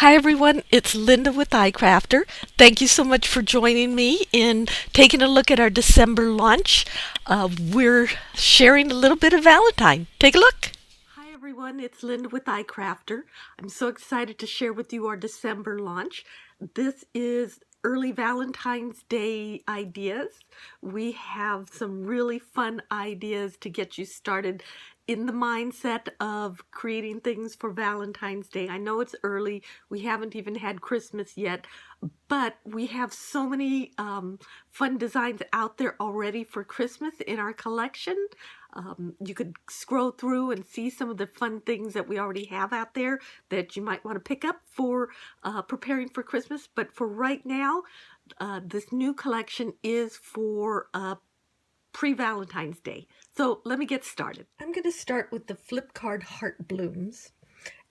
Hi everyone, it's Linda with iCrafter. Thank you so much for joining me in taking a look at our December launch. We're sharing a little bit of Valentine. Take a look. Hi everyone, it's Linda with iCrafter. I'm so excited to share with you our December launch. This is early Valentine's Day ideas. We have some really fun ideas to get you started in the mindset of creating things for Valentine's Day. I know it's early. We haven't even had Christmas yet, but we have so many fun designs out there already for Christmas in our collection. You could scroll through and see some of the fun things that we already have out there that you might want to pick up for preparing for Christmas. But for right now, this new collection is for pre-Valentine's Day. So let me get started. I'm going to start with the flip card heart blooms.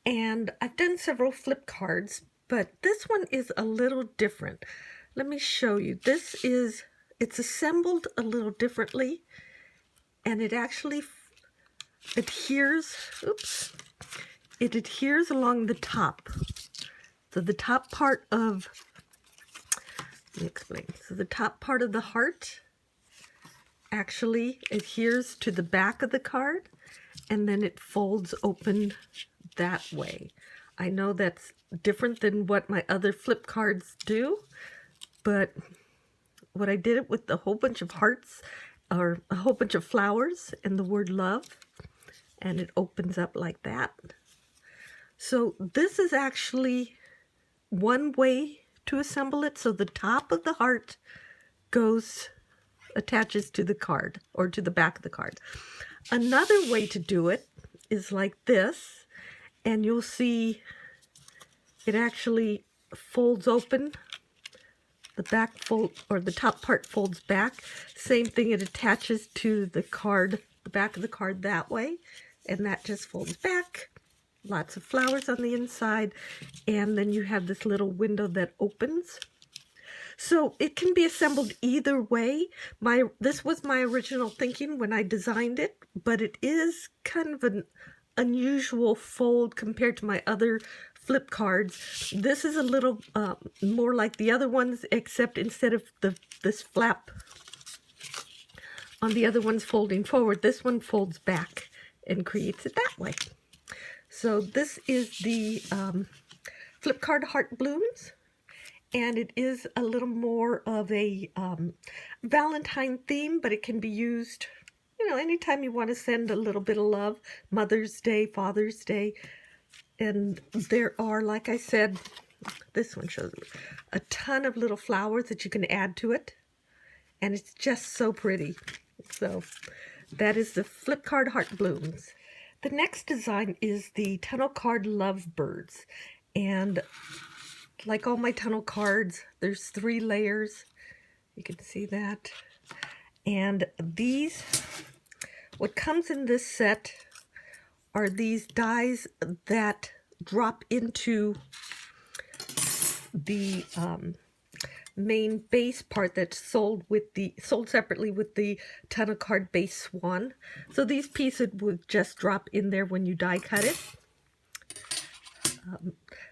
And I've done several flip cards, but this one is a little different. Let me show you. It's assembled a little differently, and it actually adheres, it adheres along the top. So the top part of, let me explain. So the top part of the heart actually adheres to the back of the card, and then it folds open that way. I know that's different than what my other flip cards do, but what I did it with a whole bunch of hearts or a whole bunch of flowers and the word love, and it opens up like that. So this is actually one way to assemble it. So the top of the heart attaches to the card or to the back of the card. Another way to do it is like this, and you'll see it actually folds open. The back fold, or the top part folds back. Same thing, it attaches to the card, the back of the card that way, and that just folds back. Lots of flowers on the inside, and then you have this little window that opens. So it can be assembled either way. This was my original thinking when I designed it, but it is kind of an unusual fold compared to my other flip cards. This is a little more like the other ones, except instead of this flap on the other ones folding forward, this one folds back and creates it that way. So this is the flip card heart blooms, and it is a little more of a Valentine theme, but it can be used, anytime you want to send a little bit of love, Mother's Day, Father's Day. And there are, like I said, this one shows a ton of little flowers that you can add to it, and it's just so pretty. So that is the flip card heart blooms. The next design is the tunnel card lovebirds, and like all my tunnel cards, there's 3 layers. You can see that. And what comes in this set are these dies that drop into the main base part that's sold separately with the tunnel card base swan. So these pieces would just drop in there when you die cut it.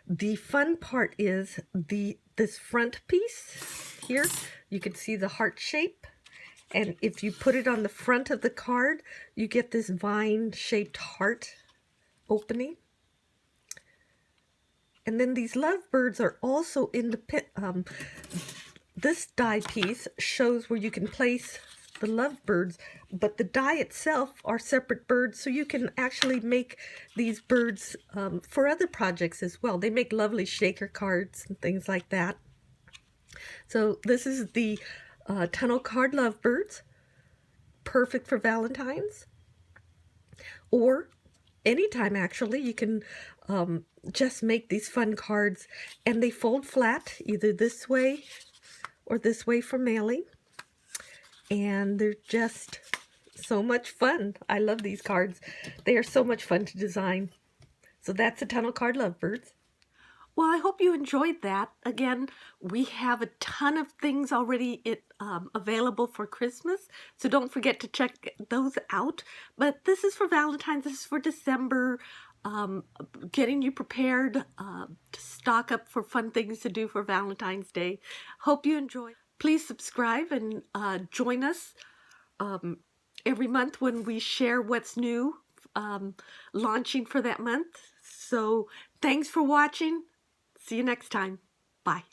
The fun part is this front piece here. You can see the heart shape, and if you put it on the front of the card, you get this vine-shaped heart opening. And then these lovebirds are also in the this die piece shows where you can place the lovebirds, but the die itself are separate birds, so you can actually make these birds for other projects as well. They make lovely shaker cards and things like that. So this is the tunnel card lovebirds, perfect for Valentine's, or anytime actually. You can just make these fun cards, and they fold flat either this way or this way for mailing, and they're just so much fun. I love these cards. They are so much fun to design. So that's the tunnel card lovebirds. Well, I hope you enjoyed that. Again, we have a ton of things already available for Christmas, so don't forget to check those out. But this is for Valentine's, this is for December. getting you prepared to stock up for fun things to do for Valentine's Day. Hope you enjoy. Please subscribe and join us every month when we share what's new launching for that month. So thanks for watching. See you next time. Bye.